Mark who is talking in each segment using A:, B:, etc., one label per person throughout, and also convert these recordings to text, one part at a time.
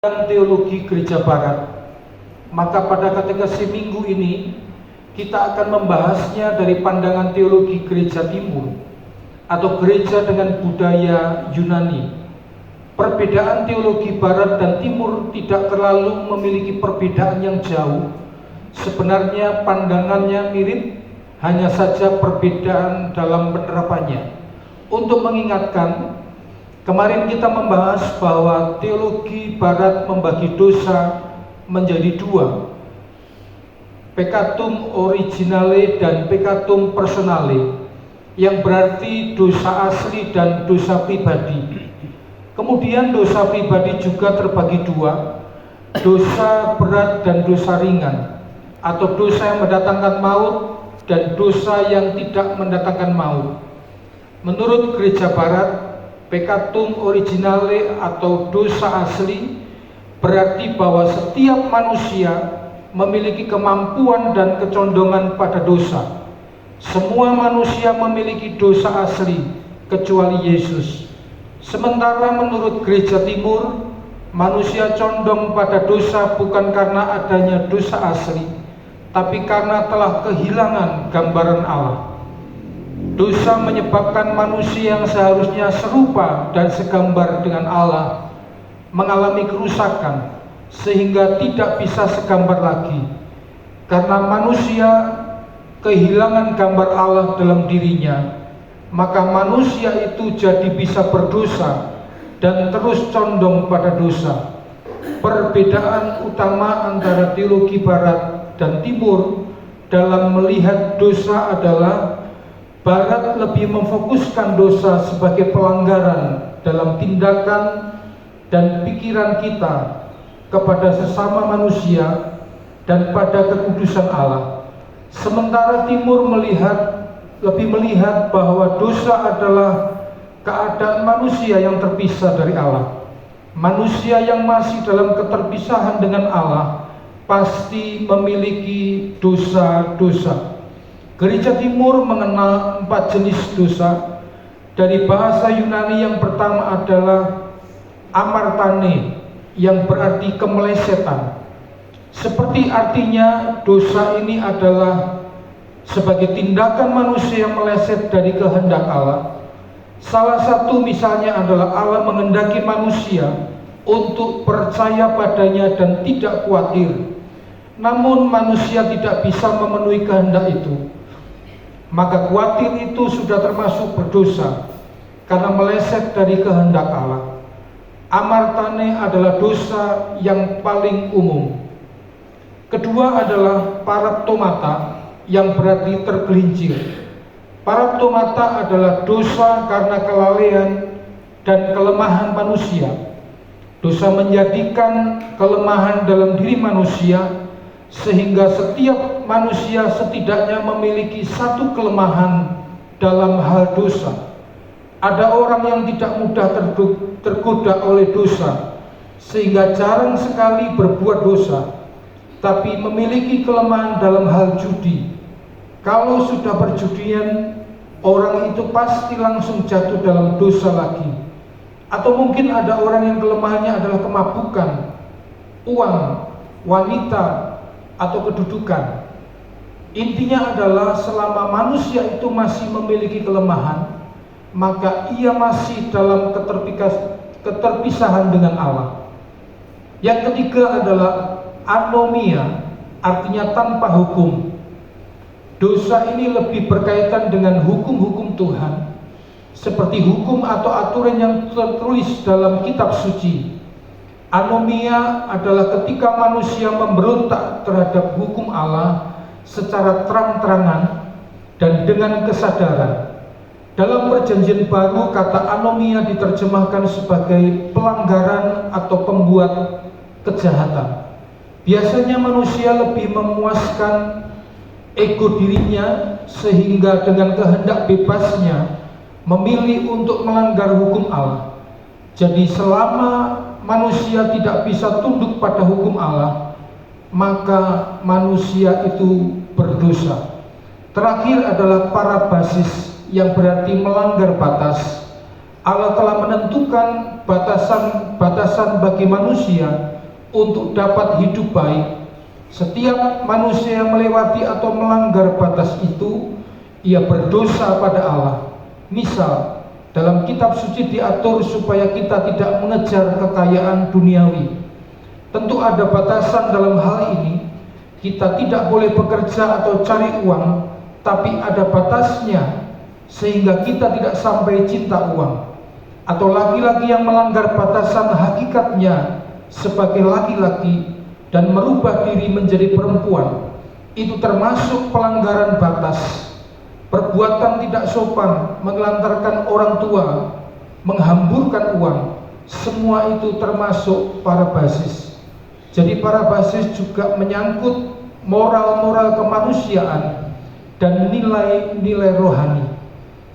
A: Teologi Gereja Barat. Maka pada katekesi minggu ini kita akan membahasnya dari pandangan teologi Gereja Timur atau gereja dengan budaya Yunani. Perbedaan teologi Barat dan Timur tidak terlalu memiliki perbedaan yang jauh. Sebenarnya pandangannya mirip, hanya saja perbedaan dalam penerapannya. Untuk mengingatkan, kemarin kita membahas bahwa teologi Barat membagi dosa menjadi dua, peccatum originale dan peccatum personale, yang berarti dosa asli dan dosa pribadi. Kemudian dosa pribadi juga terbagi dua, dosa berat dan dosa ringan, atau dosa yang mendatangkan maut dan dosa yang tidak mendatangkan maut. Menurut Gereja Barat, peccatum originale atau dosa asli berarti bahwa setiap manusia memiliki kemampuan dan kecondongan pada dosa. Semua manusia memiliki dosa asli kecuali Yesus. Sementara menurut Gereja Timur, manusia condong pada dosa bukan karena adanya dosa asli, tapi karena telah kehilangan gambaran Allah. Dosa menyebabkan manusia yang seharusnya serupa dan segambar dengan Allah mengalami kerusakan sehingga tidak bisa segambar lagi. Karena manusia kehilangan gambar Allah dalam dirinya, maka manusia itu jadi bisa berdosa dan terus condong pada dosa. Perbedaan utama antara teologi Barat dan Timur dalam melihat dosa adalah Barat lebih memfokuskan dosa sebagai pelanggaran dalam tindakan dan pikiran kita kepada sesama manusia dan pada kekudusan Allah. Sementara Timur lebih melihat bahwa dosa adalah keadaan manusia yang terpisah dari Allah. Manusia yang masih dalam keterpisahan dengan Allah pasti memiliki dosa-dosa. Gereja Timur mengenal 4 jenis dosa. Dari bahasa Yunani yang pertama adalah amartane, yang berarti kemelesetan. Seperti artinya, dosa ini adalah sebagai tindakan manusia yang meleset dari kehendak Allah. Salah satu misalnya adalah Allah menghendaki manusia untuk percaya padanya dan tidak khawatir. Namun manusia tidak bisa memenuhi kehendak itu. Maka khawatir itu sudah termasuk berdosa karena meleset dari kehendak Allah. Amartane adalah dosa yang paling umum. Kedua adalah paraptomata, yang berarti tergelincir. Paraptomata adalah dosa karena kelalaian dan kelemahan manusia. Dosa menjadikan kelemahan dalam diri manusia, sehingga setiap manusia setidaknya memiliki satu kelemahan dalam hal dosa. Ada orang yang tidak mudah tergoda oleh dosa, sehingga jarang sekali berbuat dosa, tapi memiliki kelemahan dalam hal judi. Kalau sudah perjudian, orang itu pasti langsung jatuh dalam dosa lagi. Atau mungkin ada orang yang kelemahannya adalah kemabukan, uang, wanita, atau kedudukan. Intinya adalah selama manusia itu masih memiliki kelemahan, maka ia masih dalam keterpisahan dengan Allah. Yang ketiga adalah anomia, artinya tanpa hukum. Dosa ini lebih berkaitan dengan hukum-hukum Tuhan, seperti hukum atau aturan yang tertulis dalam kitab suci. Anomia adalah ketika manusia memberontak terhadap hukum Allah secara terang-terangan dan dengan kesadaran. Dalam Perjanjian Baru, kata anomia diterjemahkan sebagai pelanggaran atau pembuat kejahatan. Biasanya manusia lebih memuaskan ego dirinya sehingga dengan kehendak bebasnya memilih untuk melanggar hukum Allah. Jadi selama manusia tidak bisa tunduk pada hukum Allah, maka manusia itu berdosa. Terakhir adalah parabasis, yang berarti melanggar batas. Allah telah menentukan batasan-batasan bagi manusia untuk dapat hidup baik. Setiap manusia yang melewati atau melanggar batas itu, ia berdosa pada Allah. Misal, dalam kitab suci diatur supaya kita tidak mengejar kekayaan duniawi. Tentu ada batasan dalam hal ini. Kita tidak boleh bekerja atau cari uang, tapi ada batasnya, sehingga kita tidak sampai cinta uang. Atau laki-laki yang melanggar batasan hakikatnya sebagai laki-laki dan merubah diri menjadi perempuan, itu termasuk pelanggaran batas. Perbuatan tidak sopan, mengelantarkan orang tua, menghamburkan uang, semua itu termasuk parabasis. Jadi parabasis juga menyangkut moral-moral kemanusiaan dan nilai-nilai rohani.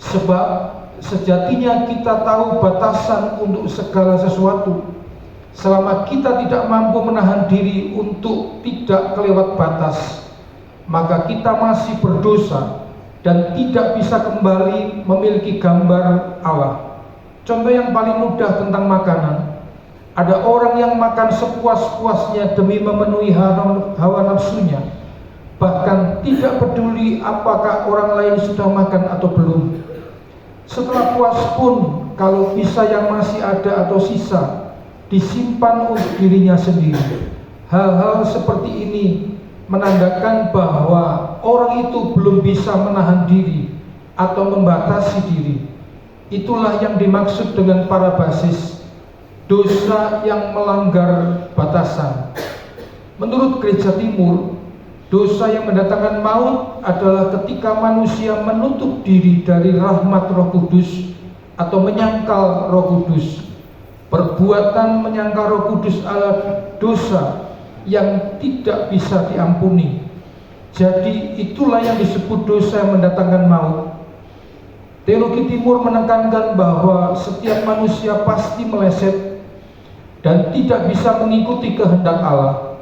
A: Sebab sejatinya kita tahu batasan untuk segala sesuatu. Selama kita tidak mampu menahan diri untuk tidak kelewat batas, maka kita masih berdosa dan tidak bisa kembali memiliki gambar Allah. Contoh yang paling mudah tentang makanan. Ada orang yang makan sepuas-puasnya demi memenuhi hawa nafsunya, bahkan tidak peduli apakah orang lain sudah makan atau belum. Setelah puas pun, kalau bisa yang masih ada atau sisa disimpan untuk dirinya sendiri. Hal-hal seperti ini menandakan bahwa orang itu belum bisa menahan diri atau membatasi diri. Itulah yang dimaksud dengan parabasis, dosa yang melanggar batasan. Menurut Gereja Timur, dosa yang mendatangkan maut adalah ketika manusia menutup diri dari rahmat Roh Kudus atau menyangkal Roh Kudus. Perbuatan menyangkal Roh Kudus adalah dosa yang tidak bisa diampuni. Jadi itulah yang disebut dosa yang mendatangkan maut. Teologi Timur menekankan bahwa setiap manusia pasti meleset dan tidak bisa mengikuti kehendak Allah.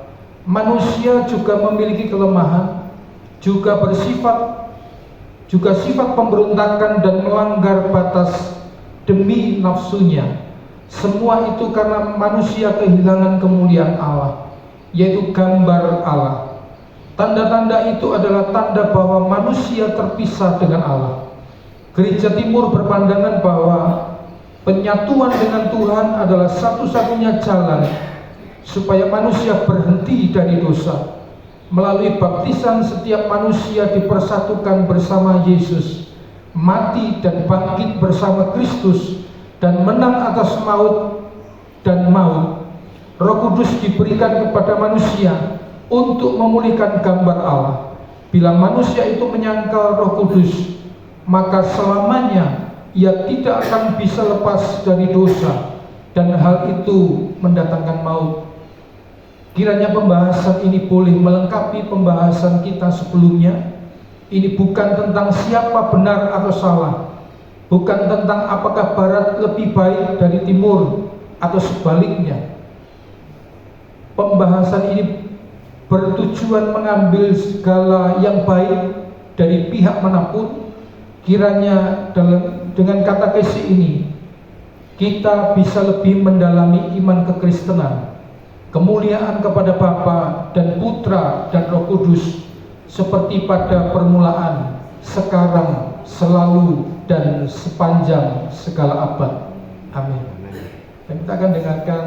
A: Manusia juga memiliki kelemahan, juga sifat pemberontakan dan melanggar batas demi nafsunya. Semua itu karena manusia kehilangan kemuliaan Allah, yaitu gambar Allah. Tanda-tanda itu adalah tanda bahwa manusia terpisah dengan Allah. Gereja Timur berpandangan bahwa penyatuan dengan Tuhan adalah satu-satunya jalan supaya manusia berhenti dari dosa. Melalui baptisan, setiap manusia dipersatukan bersama Yesus, mati dan bangkit bersama Kristus, dan menang atas maut dan maut. Roh Kudus diberikan kepada manusia untuk memulihkan gambar Allah. Bila manusia itu menyangkal Roh Kudus, maka selamanya ia tidak akan bisa lepas dari dosa, dan hal itu mendatangkan maut. Kiranya pembahasan ini boleh melengkapi pembahasan kita sebelumnya. Ini bukan tentang siapa benar atau salah, bukan tentang apakah Barat lebih baik dari Timur atau sebaliknya. Pembahasan ini bertujuan mengambil segala yang baik dari pihak manapun. Kiranya dengan katekesi ini kita bisa lebih mendalami iman kekristenan, kemuliaan kepada Bapa dan Putra dan Roh Kudus, seperti pada permulaan, sekarang, selalu, dan sepanjang segala abad. Amin. Dan kita akan dengarkan